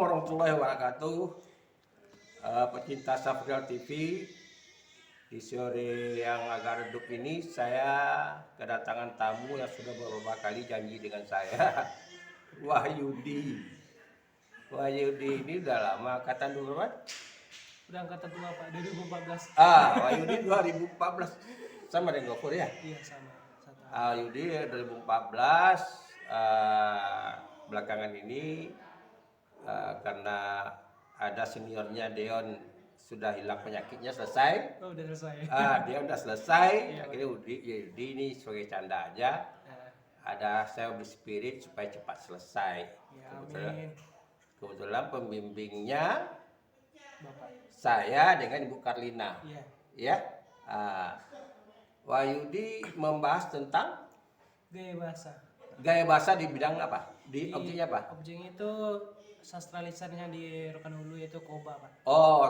warahmatullahi wabarakatuh. Pecinta Safrial TV, di sore yang agak redup ini saya kedatangan tamu yang sudah beberapa kali janji dengan saya. Wahyudi. Wahyudi ini udah lama, angkatan dulu kan? Udah angkatan tua Pak, 2014. Wahyudi 2014 sama dengan Gofur ya? Iya sama. Wahyudi 2014. Belakangan ini karena ada seniornya Deon sudah hilang penyakitnya selesai. Oh udah selesai. Dia udah selesai. Iya, Akhirnya Yudi ini sebagai canda aja. Ada saya berspirit supaya cepat selesai. Ya, amin. Kebetulan pembimbingnya Bapak. saya dengan Ibu Karlina. Iya. Ya. Wahyudi membahas tentang Gaya bahasa. gaya bahasa di bidang apa? Di objeknya apa? Objeknya itu sastra lisannya di Rokan Hulu yaitu Koba Pak. Oh,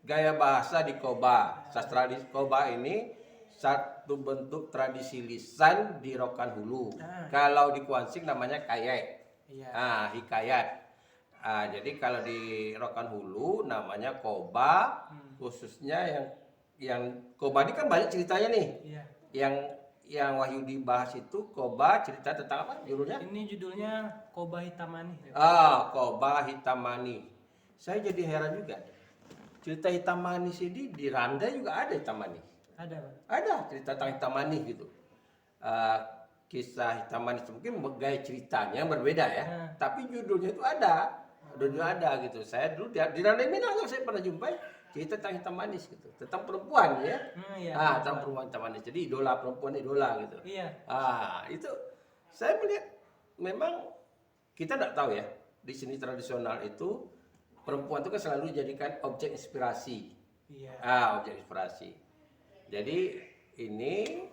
gaya bahasa di Koba. Sastra di Koba ini satu bentuk tradisi lisan di Rokan Hulu. Kalau di Kuansing namanya kayek. Iya. Hikayat. Jadi kalau di Rokan Hulu namanya Koba, khususnya yang Koba ini kan banyak ceritanya nih. Iya. Yang Wahyudi bahas itu Koba cerita tentang apa judulnya? Ini judulnya Koba Hitamani. Koba Hitam Manis. Saya jadi heran juga. Cerita hitam manis ini di Randa juga ada hitam manis. Ada Pak. Ada cerita tentang hitam manis gitu. Kisah hitam manis mungkin gaya ceritanya berbeda ya. Tapi judulnya itu ada. Judulnya ada gitu. Saya dulu di Randa Minang saya pernah jumpai cerita tentang hitam manis gitu. Tentang perempuan ya. Iya. Tentang perempuan hitam manis. Jadi idola perempuan idola gitu. Iya. Itu saya melihat memang kita tidak tahu ya di seni tradisional itu perempuan itu kan selalu dijadikan objek inspirasi. Iya. Objek inspirasi. Jadi ini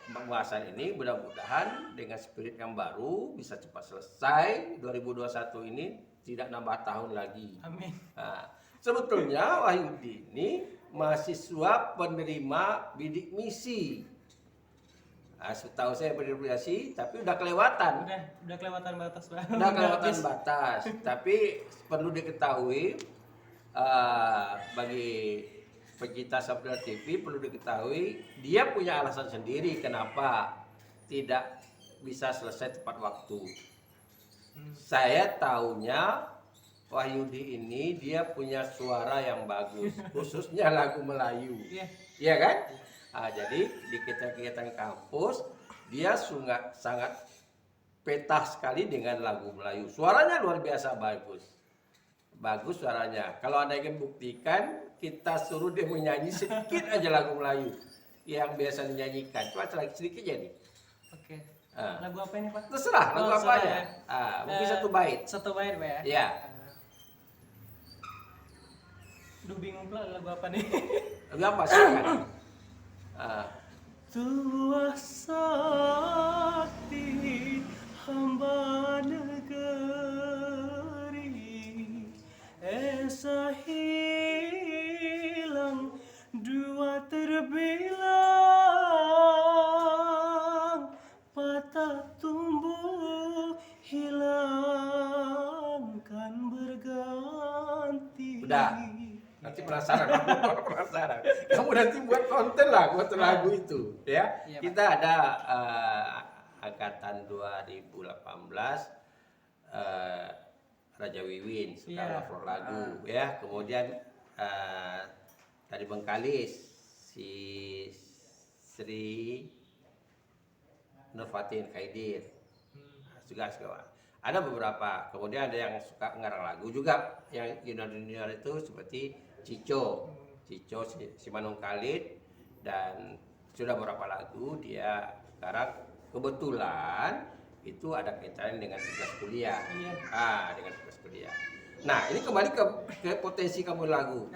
pembahasan ini mudah-mudahan dengan spirit yang baru bisa cepat selesai. 2021 ini tidak nambah tahun lagi. Amin. Sebetulnya Wahyudi ini mahasiswa penerima bidik misi. Setahu saya berdedikasi, tapi udah kelewatan. Udah kelewatan batas Pak. Udah kelewatan batas. Tapi perlu diketahui bagi pecinta Safrial TV perlu diketahui dia punya alasan sendiri kenapa tidak bisa selesai tepat waktu. Saya taunya Wahyudi ini dia punya suara yang bagus, khususnya lagu Melayu. Iya kan? Jadi di kegiatan kampus dia sangat petah sekali dengan lagu Melayu. Suaranya luar biasa bagus. Bagus suaranya. Kalau Anda ingin buktikan, kita suruh dia menyanyi sedikit aja lagu Melayu yang biasa dinyanyikan. Cuma sedikit jadi. Oke. Lagu apa ini Pak? Terserah lagu apa aja. Mungkin satu bait. Satu bait Pak ya? Iya. Duh bingung pula lagu apa nih? Lagu apa silakan. Tua sakti hamba negeri, esa hilang dua terbilang, patah tumbuh hilangkan berganti. Udah. Nanti penasaran, kamu nanti buat konten lah buat lagu itu ya. Iya, Kita ada angkatan 2018 Raja Wiwin suka ngupload lagu ya. Kemudian dari Bengkalis si Sri Nurfatin Kaidir juga suka. Ada beberapa. Kemudian ada yang suka ngarang lagu juga yang junior itu seperti Cico Simanung Khalid, dan sudah beberapa lagu dia sekarang kebetulan itu ada kaitannya dengan tugas kuliah. Dengan tugas kuliah. Nah, ini kembali ke potensi kamu lagu.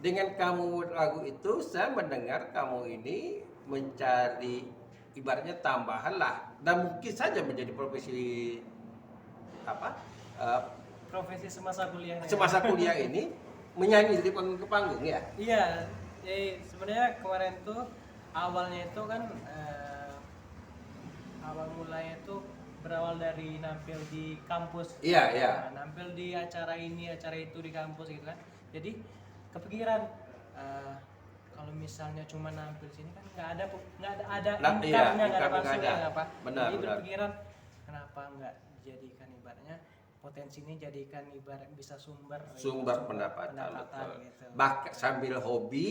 Dengan kamu lagu itu saya mendengar kamu ini mencari ibaratnya tambahan lah, dan mungkin saja menjadi profesi profesi semasa kuliah. Semasa kuliah ini menyanyi dari panggung ke panggung ya? Iya, jadi sebenarnya kemarin tuh awalnya itu kan awal mulanya itu berawal dari nampil di kampus. Iya, iya. Nah, nampil di acara ini, acara itu di kampus gitu kan. Jadi kepikiran kalau misalnya cuma nampil sini kan nggak ada Nah, iya, income-nya, nggak ada income-nya nggak masuknya ada. apa. Benar, Jadi benar. berpikiran kenapa nggak jadikan ibaratnya potensi ini jadikan ibarat bisa sumber Pendapatan. gitu. Sambil hobi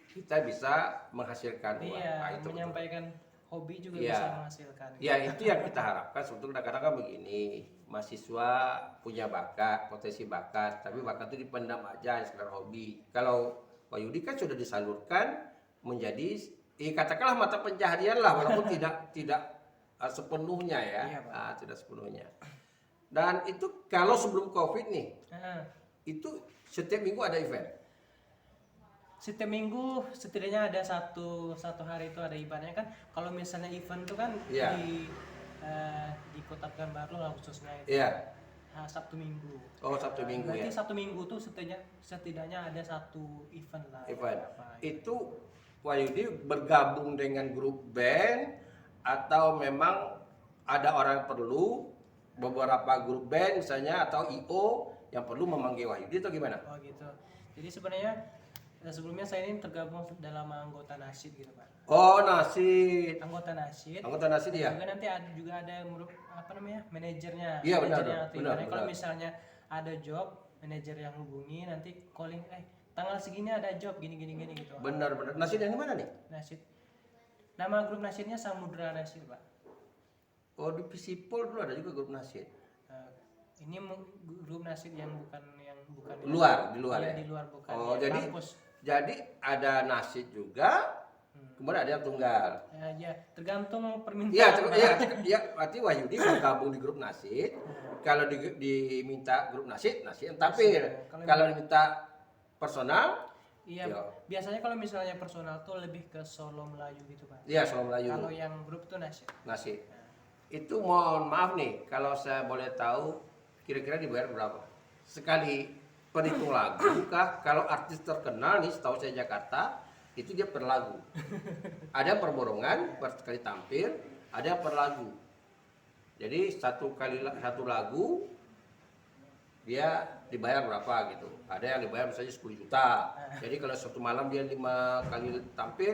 kita bisa menghasilkan uang. Iya, Nah, itu betul. menyampaikan hobi juga Iya. bisa menghasilkan. Ya itu yang kita harapkan. Sebetulnya kadang-kadang kan begini, mahasiswa punya bakat, potensi bakat, tapi bakat itu dipendam aja sekedar hobi. Kalau Wahyudi kan sudah disalurkan menjadi, katakanlah mata pencaharian lah, walaupun tidak sepenuhnya ya, Iya, Pak. tidak sepenuhnya. Dan itu kalau sebelum COVID nih, Nah, itu setiap minggu ada event. setiap minggu setidaknya ada satu hari itu ada ibaratnya kan. Kalau misalnya event itu kan Iya. di Kota Pekanbaru lah khususnya itu. Iya. Sabtu Minggu. Oh, Sabtu Minggu Berarti ya. Sabtu Minggu tuh setidaknya ada satu event lah. Event. Apa, Itu Wahyudi bergabung dengan grup band atau memang ada orang yang perlu, beberapa grup band misalnya atau IO yang perlu memanggil Wahyudi atau gimana? Oh gitu. Jadi sebenarnya sebelumnya saya ini tergabung dalam anggota nasyid gitu Pak. Oh, nasid. Anggota nasyid. Anggota nasid ya? Juga nanti ada apa namanya manajernya. Iya, benar, Manajernya benar, atau ibaratnya benar. kalau misalnya ada job, manajer yang hubungi nanti calling, tanggal segini ada job gini gitu. Benar. Nasid yang di mana nih? Nasyid. Nama grup nasyidnya Samudra Nasyid Pak. Oh, di Pisipol dulu ada juga grup nasid. Nah, ini grup nasyid yang bukan Di luar Iya, ya? di luar bukan. Oh, di jadi kampus. ada nasid juga, kemudian ada yang tunggal. Ya, tergantung permintaan. Iya, berarti Wahyudi bergabung di grup nasid. Kalau diminta grup nasid yang tampil. Kalau diminta personal, Iya, ya. biasanya kalau misalnya personal tuh lebih ke solo Melayu gitu Pak. Iya, solo Melayu. Kalau yang grup tuh nasyid. Nasid. Itu mohon maaf nih, kalau saya boleh tahu, kira-kira dibayar berapa? Sekali perhitung lagu kah? Kalau artis terkenal nih, setahu saya Jakarta, itu dia per lagu. Ada per borongan, per sekali tampil, ada per lagu. Jadi satu lagu dia dibayar berapa gitu. Ada yang dibayar misalnya 10 juta. Jadi kalau satu malam dia 5 kali tampil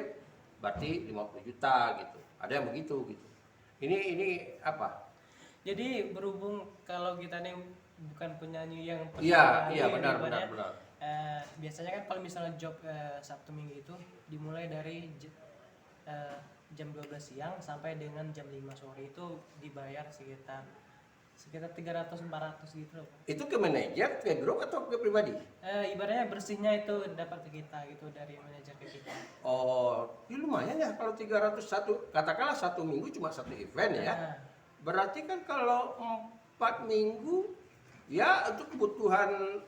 berarti 50 juta gitu. Ada yang begitu gitu. Ini apa? Jadi berhubung kalau kita nih bukan penyanyi yang Iya, penyanyi, benar. biasanya kan kalau misalnya job Sabtu Minggu itu dimulai dari jam 12 siang sampai dengan jam 5 sore itu dibayar sekitar 300-400 gitu loh Pak. Itu ke manajer, ke grup atau ke pribadi? Ibaratnya bersihnya itu dapat ke kita gitu dari manajer ke kita. Oh, ya lumayan ya kalau 301, katakanlah satu minggu cuma satu event ya. Nah, Berarti kan kalau 4 minggu ya untuk kebutuhan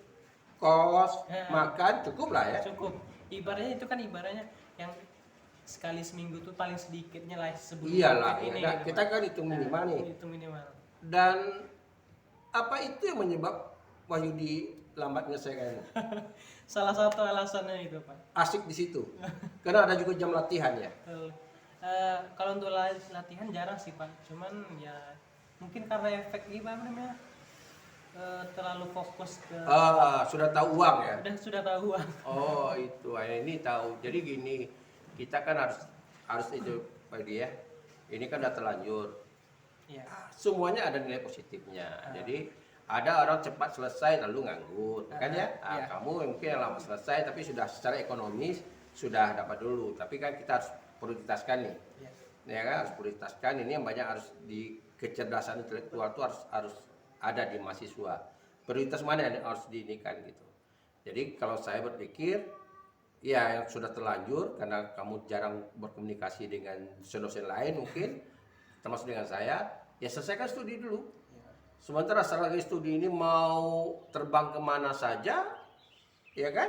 kos, makan cukup lah ya. cukup. Ibaratnya itu kan ibaratnya yang sekali seminggu tuh paling sedikitnya lah sebelum Iyalah, COVID ini. ya, gitu, kita Pak. kan hitung minimal nih. Itu minimal. Dan apa itu yang menyebab Wahyudi lambat menyelesaikan? Salah satu alasannya itu Pak. Asik di situ. Karena ada juga jam latihan ya. Betul. Kalau untuk latihan jarang sih Pak. Cuman ya mungkin karena efek gimana namanya terlalu fokus ke Sudah tahu uang ya. sudah tahu. Oh itu, ini tahu. Jadi gini, kita kan harus itu Pak Yudi ya. Ini kan udah terlanjur. Iya. Semuanya ada nilai positifnya. Jadi ada orang cepat selesai lalu nganggur, kan ya? Iya. Kamu mungkin yang lama selesai tapi sudah secara ekonomis sudah dapat dulu. Tapi kan kita harus prioritaskan nih, Iya. ya kan? Harus prioritaskan ini yang banyak harus di kecerdasan intelektual itu harus ada di mahasiswa. Prioritas mana yang harus diinikan gitu. Jadi kalau saya berpikir, ya yang sudah terlanjur karena kamu jarang berkomunikasi dengan dosen-dosen lain mungkin, termasuk dengan saya, ya selesaikan studi dulu. Sementara selagi studi ini mau terbang kemana saja, ya kan?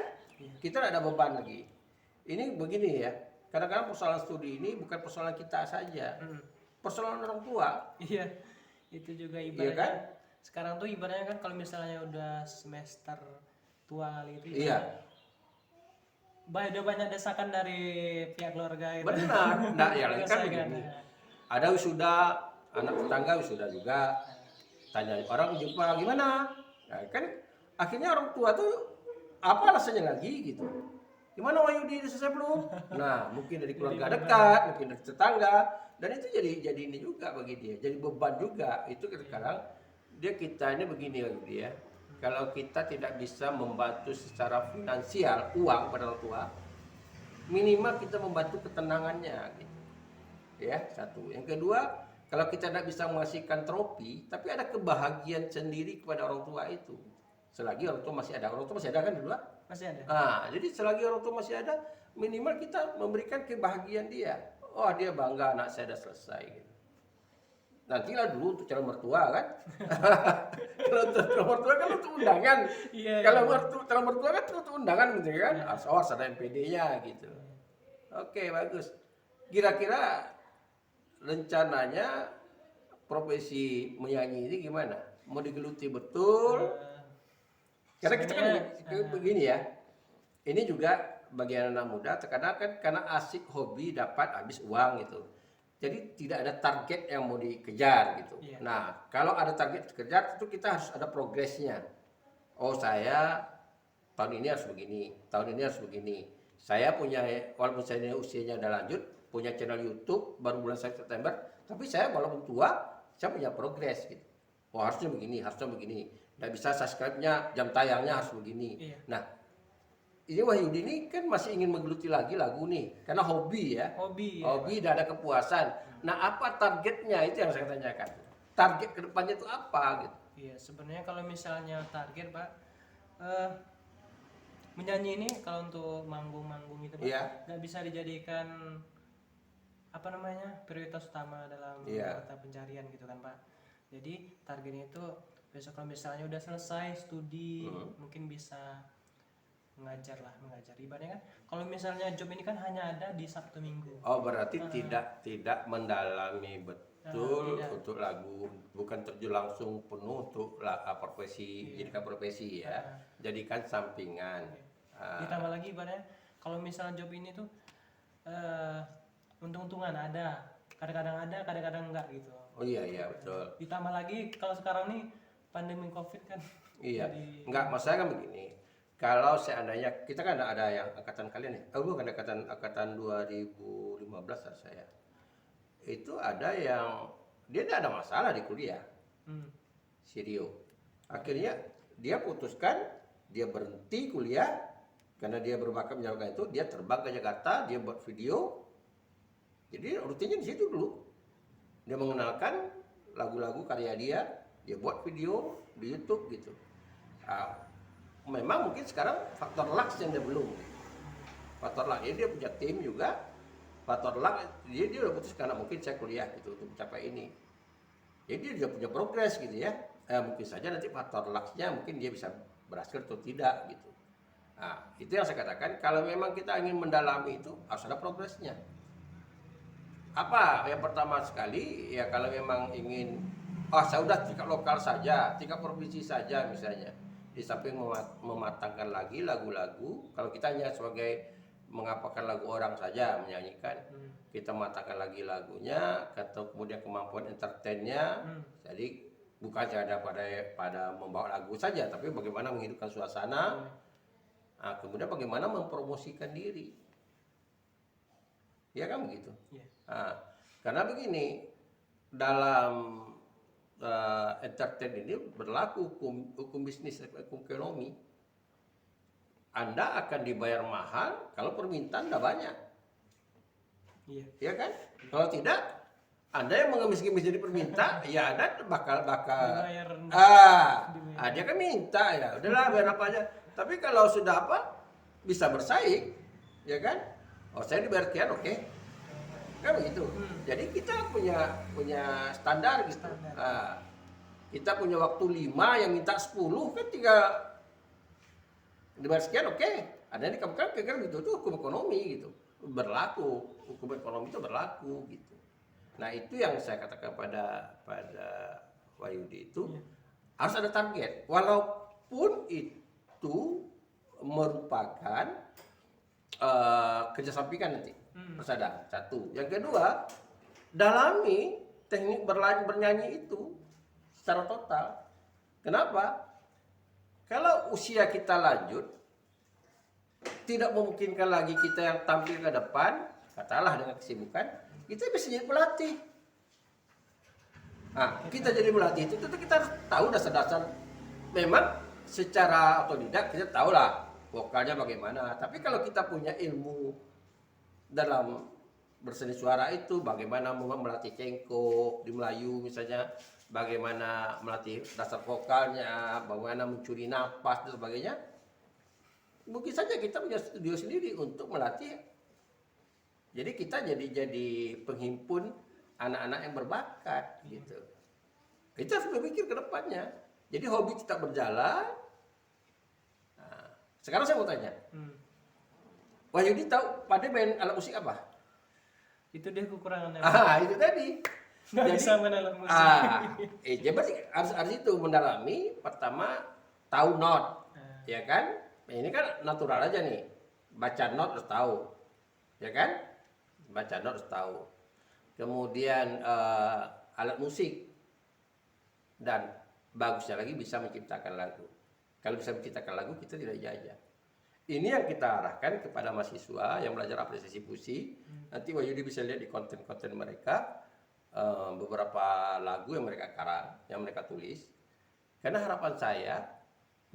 Kita tidak ada beban lagi. Ini begini ya, kadang-kadang persoalan studi ini bukan persoalan kita saja, persoalan orang tua. Iya. Itu juga Iya ibaratnya. kan? Sekarang tuh ibaratnya kan kalau misalnya udah semester tua kali itu. Iya, Udah banyak desakan dari pihak keluarga gitu. benar. Nah, yang lain kan Desakan. begini. Ada wisuda anak tetangga sudah juga, tanya orang jumpa gimana, nah, kan akhirnya orang tua tuh apa alasannya lagi gitu. Gimana Wahyudi udah selesai belum? Nah, mungkin dari keluarga dekat, mungkin dari tetangga, dan itu jadi ini juga bagi dia, jadi beban juga. Itu kadang-kadang kita ini begini Wahyudi ya. Kalau kita tidak bisa membantu secara finansial uang pada orang tua, minimal kita membantu ketenangannya gitu. Ya, satu. Yang kedua, kalau kita tidak bisa menghasilkan trofi, tapi ada kebahagiaan sendiri kepada orang tua itu. Selagi orang tua masih ada. Orang tua masih ada kan dulu? Masih ada. Nah, jadi selagi orang tua masih ada, minimal kita memberikan kebahagiaan dia. Oh, dia bangga anak saya sudah selesai gitu. Nantilah dulu untuk calon mertua kan. Kalau untuk calon mertua kan untuk undangan. Iya, Kalau iya. calon mertua kan untuk undangan gitu kan. Awas ada MPD-nya gitu. Oke, bagus. Kira-kira rencananya profesi menyanyi ini gimana? Mau digeluti betul? Karena kita kan begini ya. Ini juga bagi anak muda terkadang kan karena asik hobi dapat habis uang gitu. Jadi tidak ada target yang mau dikejar gitu. Iya. Nah, kalau ada target dikejar itu kita harus ada progresnya. Oh, saya tahun ini harus begini, tahun ini harus begini. Saya punya, walaupun saya usianya udah lanjut, punya channel YouTube baru bulan September, tapi saya walaupun tua, saya punya progres gitu. Oh, harusnya begini, harusnya begini. Nggak bisa subscribe-nya, jam tayangnya harus begini. Iya. Nah, ini Wahyudi ini kan masih ingin menggeluti lagi lagu nih, karena hobi ya. Hobi. Ya, Hobi dan ada kepuasan. Nah, apa targetnya itu yang saya tanyakan. Target kedepannya itu apa gitu? Iya, sebenarnya kalau misalnya target Pak, menyanyi ini kalau untuk manggung-manggung itu Pak, Iya. nggak bisa dijadikan apa namanya prioritas utama dalam Iya. mata pencarian gitu kan Pak. Jadi targetnya itu besok kalau misalnya udah selesai studi, mungkin bisa mengajar. Ibaratnya kan kalau misalnya job ini kan hanya ada di Sabtu Minggu. Oh, berarti tidak mendalami betul tidak. untuk lagu, bukan terjun langsung penuh untuk profesi, jadikan profesi ya. Jadikan sampingan. Ditambah lagi ibaratnya kalau misalnya job ini tuh untung-untungan ada, kadang-kadang enggak gitu. Oh iya betul. Ditambah lagi kalau sekarang nih pandemi Covid kan. Iya. Jadi, Enggak, masalah kan begini. Kalau seandainya kita kan ada yang angkatan kalian ya. Oh, bukan angkatan 2015 lah saya. Itu ada yang dia tidak ada masalah di kuliah. Si Rio. Akhirnya dia putuskan dia berhenti kuliah karena dia berbakat menyalurkan itu, dia terbang ke Jakarta, dia buat video. Jadi rutinnya di situ dulu. Dia mengenalkan lagu-lagu karya dia buat video di YouTube gitu. Memang mungkin sekarang faktor luck yang dia belum. Faktor luck dia punya tim juga. Faktor luck dia udah putus karena mungkin saya kuliah gitu untuk mencapai ini. Jadi dia punya progres gitu ya. Mungkin saja nanti faktor luck-nya mungkin dia bisa berhasil atau tidak gitu. Nah, itu yang saya katakan kalau memang kita ingin mendalami itu harus ada progresnya. Apa yang pertama sekali ya kalau memang ingin saya udah tingkat lokal saja, tingkat provinsi saja misalnya. Di samping mematangkan lagi lagu-lagu, kalau kita hanya sebagai mengapakan lagu orang saja menyanyikan, kita matangkan lagi lagunya, atau kemudian kemampuan entertainnya. Jadi bukan saja pada membawa lagu saja, tapi bagaimana menghidupkan suasana, kemudian bagaimana mempromosikan diri, ya kan begitu. Karena begini, dalam entertain ini berlaku hukum bisnis, hukum ekonomi. Anda akan dibayar mahal kalau permintaan tidak banyak. Iya. Ya kan? Kalau tidak, Anda yang mengemis-ngemis jadi perminta, ya Anda bakal Dibayar rendah. dia kan minta ya. Udahlah bayar apa aja. Tapi kalau sudah bisa bersaing, ya kan? Oh, saya dibayar sekian, oke. Kan begitu. Jadi kita punya standar gitu. Kita punya waktu 5 yang minta 10 kan tinggal dibayar sekian, oke. Ada yang dikatakan gitu, itu hukum ekonomi gitu. Berlaku, hukum ekonomi itu berlaku gitu. Nah, itu yang saya katakan pada Wahyudi itu harus ada target. Walaupun itu merupakan kerja sampingan nanti. Terus ada satu. Yang kedua, dalami teknik bernyanyi itu secara total. Kenapa? Kalau usia kita lanjut, tidak memungkinkan lagi kita yang tampil ke depan, katakanlah dengan kesibukan, kita bisa jadi pelatih. Nah, kita jadi pelatih itu tentu kita harus tahu dasar-dasar. Memang secara otodidak kita tahulah vokalnya bagaimana. Tapi kalau kita punya ilmu dalam berseni suara itu, bagaimana melatih cengkok di Melayu misalnya, bagaimana melatih dasar vokalnya, bagaimana mencuri napas dan sebagainya. Mungkin saja kita punya studio sendiri untuk melatih. Jadi kita jadi penghimpun anak-anak yang berbakat gitu. Kita harus berpikir ke depannya. Jadi hobi tetap berjalan. Nah, sekarang saya mau tanya. Wahyudi tahu pada main alat musik apa? Itu dia kekurangannya. Itu tadi. Nggak Jadi, bisa main alat musik. Jadi harus itu mendalami. Pertama tahu not, ya kan? Nah, ini kan natural aja nih. Baca not harus tahu, ya kan? Baca not harus tahu. Kemudian alat musik, dan bagusnya lagi bisa menciptakan lagu. Kalau bisa menciptakan lagu kita tidak jajah. Ini yang kita arahkan kepada mahasiswa yang belajar apresiasi puisi. Nanti Wahyudi bisa lihat di konten-konten mereka beberapa lagu yang mereka karang, yang mereka tulis. Karena harapan saya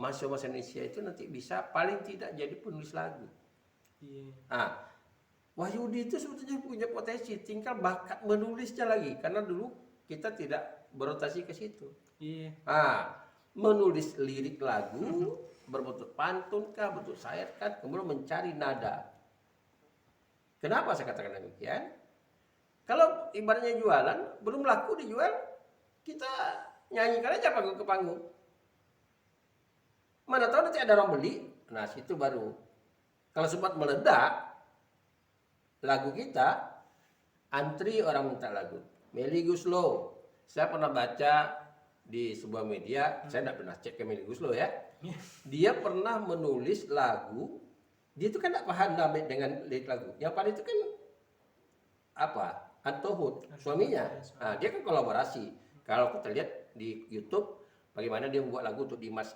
mahasiswa Indonesia itu nanti bisa paling tidak jadi penulis lagu. Wahyudi itu sebetulnya punya potensi, tinggal bakat menulisnya lagi. Karena dulu kita tidak berotasi ke situ. Menulis lirik lagu berbentuk pantun kah, bentuk syair kan, kemudian mencari nada. Kenapa saya katakan demikian? Kalau ibaratnya jualan, belum laku dijual, kita nyanyikan aja panggung ke panggung. Mana tahu nanti ada orang beli, nah situ baru. Kalau sempat meledak lagu kita, antri orang minta lagu. Melly Goeslaw, saya pernah baca di sebuah media, saya tidak pernah cek ke Melly Goeslaw ya. Dia pernah menulis lagu, dia itu kan tidak paham dengan lirik lagu. Yang pada itu kan apa? Antohut, suaminya. Nah, dia kan kolaborasi. Kalau kita lihat di YouTube, bagaimana dia membuat lagu untuk Dimas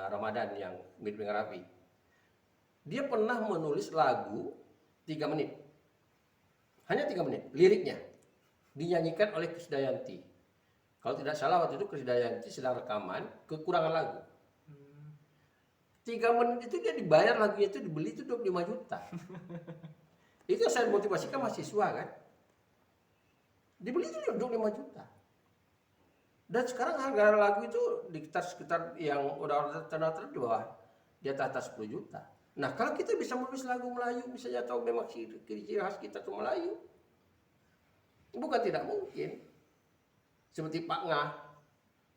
Ramadan yang mirip dengan Raffi. Dia pernah menulis lagu 3 menit. Hanya 3 menit, liriknya dinyanyikan oleh Krisdayanti. Kalau tidak salah waktu itu Krisdayanti sedang rekaman, kekurangan lagu. 3 menit itu dia dibayar, lagunya itu dibeli itu 25 juta. Itu saya motivasikan mahasiswa kan. Dibeli itu 25 juta. Dan sekarang harga lagu itu di sekitar yang udah terkenal di bawah, di atas 10 juta. Nah, kalau kita bisa menulis lagu Melayu, misalnya tahu memang ciri khas kita itu Melayu, bukan tidak mungkin. Seperti Pak Ngah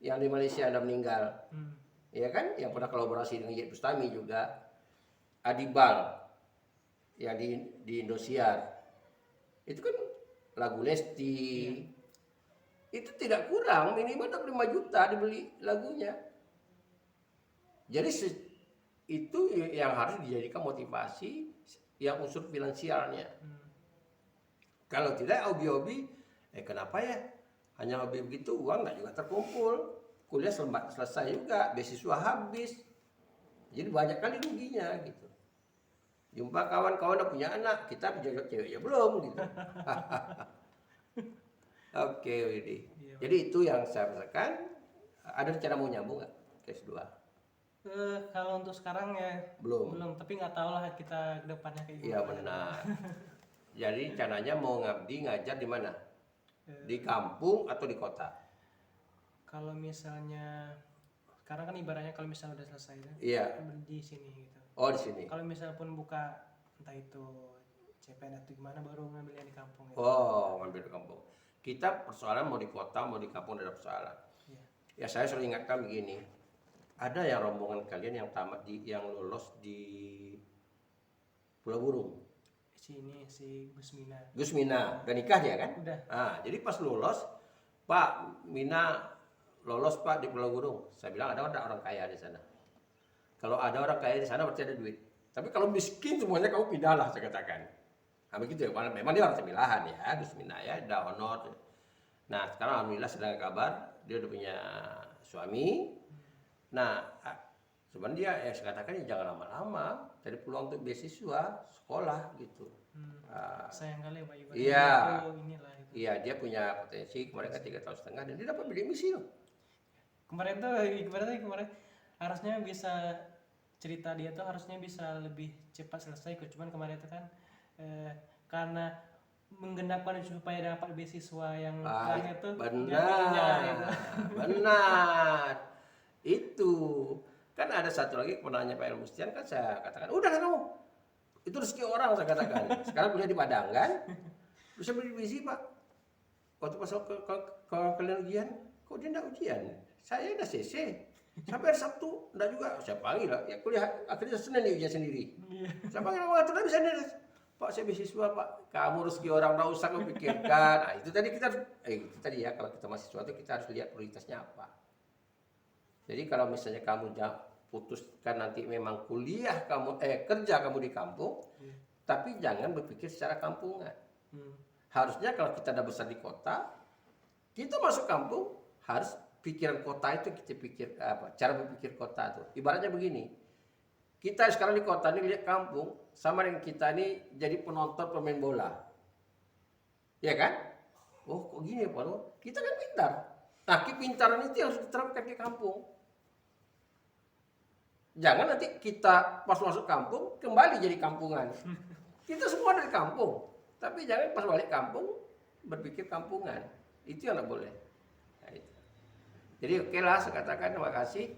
yang di Malaysia ada meninggal, ya kan? Yang pernah kolaborasi dengan Yed Bustami juga, Adibal yang di Indosiar, itu kan lagu Lesti, itu tidak kurang, minimal 25 juta dibeli lagunya. Jadi itu yang harus dijadikan motivasi yang unsur finansialnya. Kalau tidak hobi-hobi, kenapa ya? Hanya hobi begitu uang nggak juga terkumpul. Kuliah selesai juga, beasiswa habis. Jadi banyak kali ruginya gitu. Jumpa kawan-kawan yang punya anak, kita punya cewek ya belum gitu. Oke, Widi. Jadi itu yang saya rasakan. Ada rencana mau nyambung nggak ke S2? Kalau untuk sekarang ya belum, tapi nggak tahu lah kita ke depannya kayak gimana. Iya benar. Jadi rencananya mau ngabdi ngajar di mana? Di kampung atau di kota? Kalau misalnya sekarang kan ibaratnya kalau misalnya udah selesai kan, di sini gitu. Oh di sini. Kalau misalnya pun buka entah itu CPN atau gimana, baru ngambil yang di kampung. Gitu. Oh ngambil di kampung. Kita persoalan mau di kota mau di kampung ada persoalan. Ya saya selalu ingatkan begini. Ada yang rombongan kalian yang tamat yang lolos di Pulau Burung. Si Gusmina. Gusmina, udah nikah dia kan? Udah. Jadi pas lulus, Pak Mina lolos Pak di Pulau Burung. Saya bilang ada orang kaya di sana. Kalau ada orang kaya di sana berarti ada duit. Tapi kalau miskin semuanya kamu pindahlah saya katakan. Begitu ya, memang dia orang Temilahan ya, Gusmina ya, ada honor. Nah, sekarang alhamdulillah sedang kabar dia udah punya suami. Nah, sebenarnya dia saya katakan jangan lama-lama, cari peluang untuk beasiswa sekolah gitu. Sayang kali Pak ibaratnya Iya, itu inilah itu. iya dia punya potensi kemarin kan 3 tahun setengah dan dia dapat bidik misi loh. Kemarin tuh kemarin harusnya bisa cerita dia tuh harusnya bisa lebih cepat selesai, cuman kemarin itu kan karena menggenapkan supaya dapat beasiswa yang terakhir tuh jadinya Benar, itu. benar. Itu kan ada satu lagi penanya Pak El Mustian kan saya katakan udah lah kamu itu rezeki orang saya katakan. Sekarang kuliah di Padang kan, terus saya beli misi Pak. Waktu pas ke kalian ujian, kok dia enggak ujian? Saya udah CC. Sampai hari Sabtu, enggak juga. Saya panggil lah, ya kuliah akhirnya Senin nih ujian sendiri. Saya panggil orang tuh bisa nih. Pak saya beasiswa Pak, kamu rezeki orang enggak usah kamu pikirkan. Nah itu tadi kita itu tadi ya kalau kita mahasiswa itu kita harus lihat prioritasnya apa. Jadi kalau misalnya kamu putuskan nanti memang kuliah kamu kerja kamu di kampung, tapi jangan berpikir secara kampungan. Harusnya kalau kita udah besar di kota, kita masuk kampung harus pikiran kota itu kita pikir apa? Cara berpikir kota tuh. Ibaratnya begini. Kita sekarang di kota ini lihat kampung sama dengan kita ini jadi penonton pemain bola. Ya kan? Oh, kok gini ya, Pak? Kita kan pintar. Nah, kepintaran itu harus diterapkan di kampung. Jangan nanti kita pas masuk kampung kembali jadi kampungan. Kita semua dari kampung, tapi jangan pas balik kampung berpikir kampungan. Itu yang nggak boleh. Nah, itu. Jadi oke lah, saya katakan terima kasih.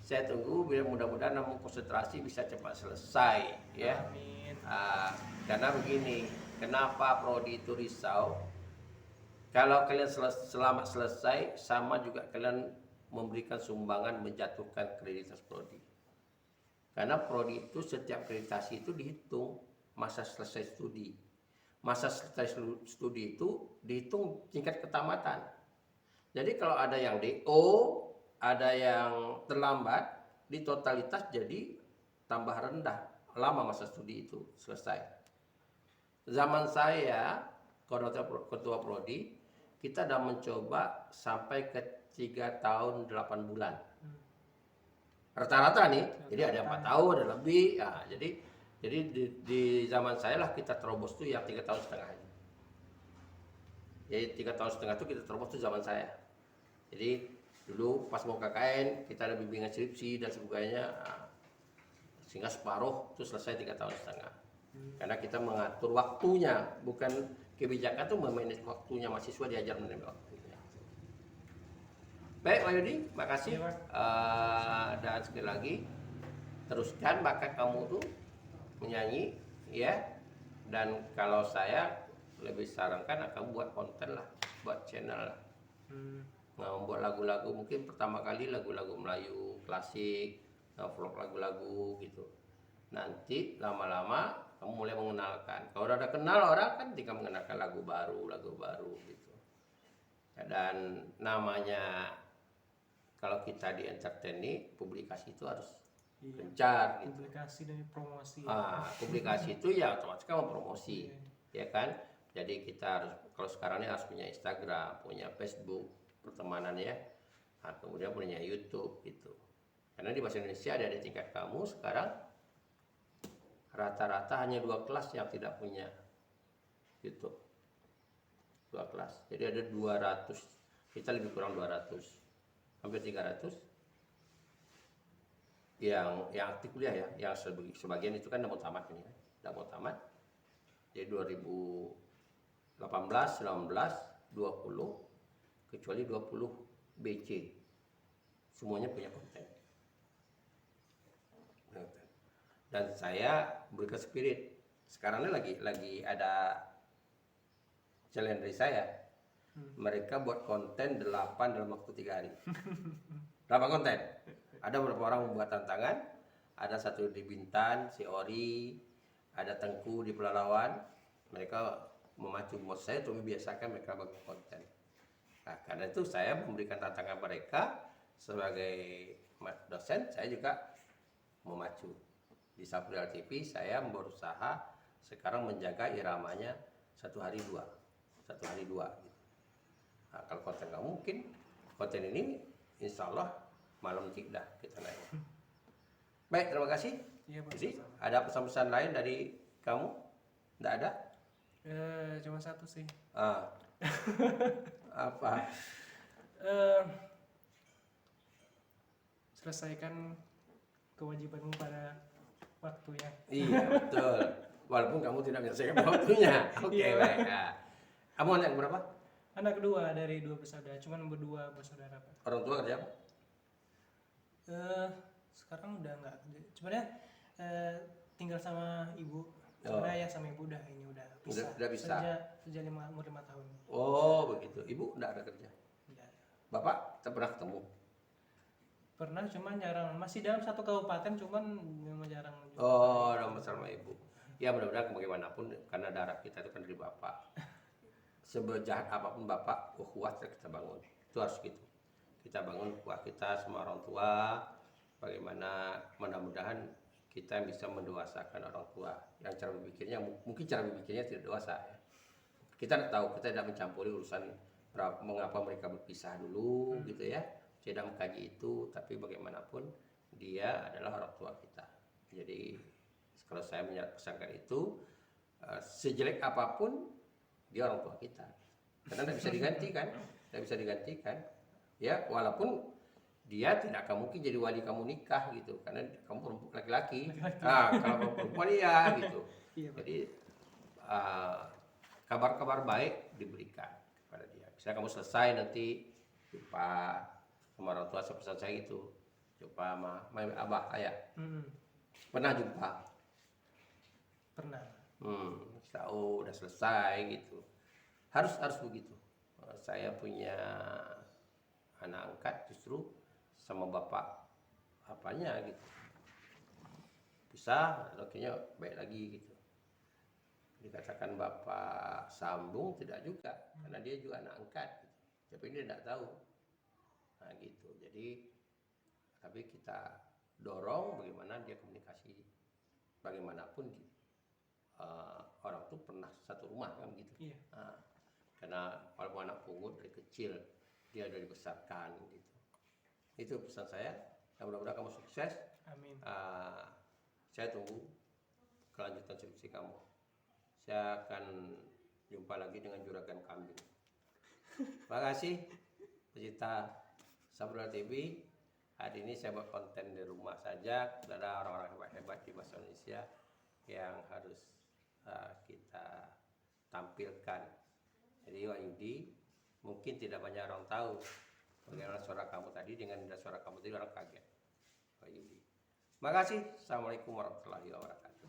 Saya tunggu biar mudah-mudahan namun konsentrasi bisa cepat selesai, ya. Amin. Karena begini, kenapa prodi itu risau? Kalau kalian selamat selesai, sama juga kalian memberikan sumbangan menjatuhkan kreditas prodi. Karena prodi itu setiap akreditasi itu dihitung masa selesai studi. Masa selesai studi itu dihitung tingkat ketamatan. Jadi kalau ada yang DO, ada yang terlambat, di totalitas jadi tambah rendah. Lama masa studi itu selesai. Zaman saya, ketua prodi, kita sudah mencoba sampai ke 3 tahun 8 bulan. Rata-rata nih, jadi ada 4 tahun, ada lebih. Ya, jadi di zaman saya lah kita terobos tuh yang 3 tahun setengah ini. Jadi 3 tahun setengah itu kita terobos tuh zaman saya. Jadi dulu pas mau KKN kita ada bimbingan skripsi dan sebagainya, sehingga separuh itu selesai 3 tahun setengah. Karena kita mengatur waktunya, bukan kebijakan tuh memanage waktunya, mahasiswa diajar memanage waktunya. Baik Pak Yudi, makasih. Dan sekali lagi teruskan bakat kamu tuh menyanyi, ya. Dan kalau saya lebih sarankan akan buat konten lah, buat channel lah. Membuat lagu-lagu mungkin pertama kali lagu-lagu Melayu klasik, vlog lagu-lagu gitu. Nanti lama-lama kamu mulai mengenalkan. Kalau udah kenal orang kan tinggal mengenalkan lagu baru gitu. Dan namanya kalau kita di entertain nih, publikasi itu harus gencar gitu. Publikasi dan promosi. Publikasi itu ya otomatis kan mempromosi, ya kan. Jadi kita harus, kalau sekarang ini harus punya Instagram, punya Facebook, pertemanan ya. Kemudian punya YouTube gitu. Karena di bahasa Indonesia ada di tingkat kamu sekarang rata-rata hanya 2 kelas yang tidak punya YouTube. 2 kelas. Jadi ada 200, kita lebih kurang 200. Hampir 300 yang aktif kuliah ya, yang sebagian itu kan udah mau tamat ini, udah mau tamat. Jadi 2018, 19, 20 kecuali 20 BC semuanya punya konten. Dan saya berikan spirit. Sekarang ini lagi ada challenge dari saya. Mereka buat konten 8 dalam waktu 3 hari. 8 konten. Ada beberapa orang membuat tantangan. Ada satu di Bintan, si Ori, ada Tengku di Pelalawan. Mereka memacu mood saya untuk membiasakan mereka buat konten. Nah, karena itu saya memberikan tantangan mereka sebagai dosen. Saya juga memacu. Di Saprial TV saya berusaha sekarang menjaga iramanya 1 hari 2. 1 hari 2 gitu. Nah, kalau konten nggak mungkin, konten ini insya Allah malam dah kita naik. Baik, terima kasih. Iya, Pak. Jadi ada pesan-pesan lain dari kamu? Nggak ada? Cuma satu sih. Apa? Selesaikan kewajibanmu pada waktunya. Iya, betul. Walaupun kamu tidak menyelesaikan waktunya. Oke, Iya. baik. Nah, kamu anak yang berapa? Anak kedua dari 2 bersaudara, cuman berdua bersaudara, Pak. Orang tua kerja apa? Sekarang udah nggak kerja. Sebenarnya tinggal sama ibu. Sebenarnya ya sama ibu udah pisah. Udah bisa. Sejak umur 5 tahun. Oh, begitu. Ibu enggak ada kerja. Ya. Bapak tak pernah ketemu. Pernah, cuman jarang. Masih dalam satu kabupaten, cuman memang jarang. Oh, nomor sama ibu. Ya mudah-mudahan bagaimanapun karena darah kita itu kan dari bapak. Sebejahat apapun bapak, ukhuwah kita bangun. Itu harus gitu. Kita bangun ukhuwah kita sama orang tua. Bagaimana mudah-mudahan kita bisa mendewasakan orang tua yang cara berpikirnya mungkin cara berpikirnya tidak dewasa ya. Kita tidak tahu, kita tidak mencampuri urusan mengapa mereka berpisah dulu gitu ya. Tidak mengkaji itu, tapi bagaimanapun dia adalah orang tua kita. Jadi kalau saya pesankan itu sejelek apapun dia orang tua kita. Karena tidak bisa digantikan, tidak bisa digantikan. Ya, walaupun dia tidak akan mungkin jadi wali kamu nikah gitu, karena kamu perempuan laki-laki. Nah, kalau kamu perempuan iya gitu. Iya, Pak. Jadi kabar-kabar baik diberikan kepada dia. Bisa kamu selesai nanti jumpa sama orang tua pesan saya itu, jumpa sama abah ayah. Pernah jumpa? Pernah. Tahu udah selesai gitu. Harus begitu. Saya punya anak angkat justru sama bapak apanya gitu. Bisa, akhirnya baik lagi gitu. Dikatakan bapak sambung tidak juga, karena dia juga anak angkat gitu. Tapi dia tidak tahu. Nah gitu. Jadi tapi kita dorong bagaimana dia komunikasi. Bagaimanapun orang tuh pernah satu rumah kan gitu. Iya. Nah, karena walaupun anak pungut dari kecil dia sudah dibesarkan gitu. Itu pesan saya. Mudah-mudahan kamu sukses. Amin. Saya tunggu kelanjutan skripsi kamu. Saya akan jumpa lagi dengan juragan kambing. Terima kasih pecinta Sabrina TV. Hari ini saya buat konten di rumah saja. Ada orang-orang hebat-hebat di bahasa Indonesia yang harus kita tampilkan. Jadi Wahyudi mungkin tidak banyak orang tahu bagaimana suara kamu tadi, dengan suara kamu tadi orang kaget. Wahyudi. Terima kasih. Assalamualaikum warahmatullahi wabarakatuh.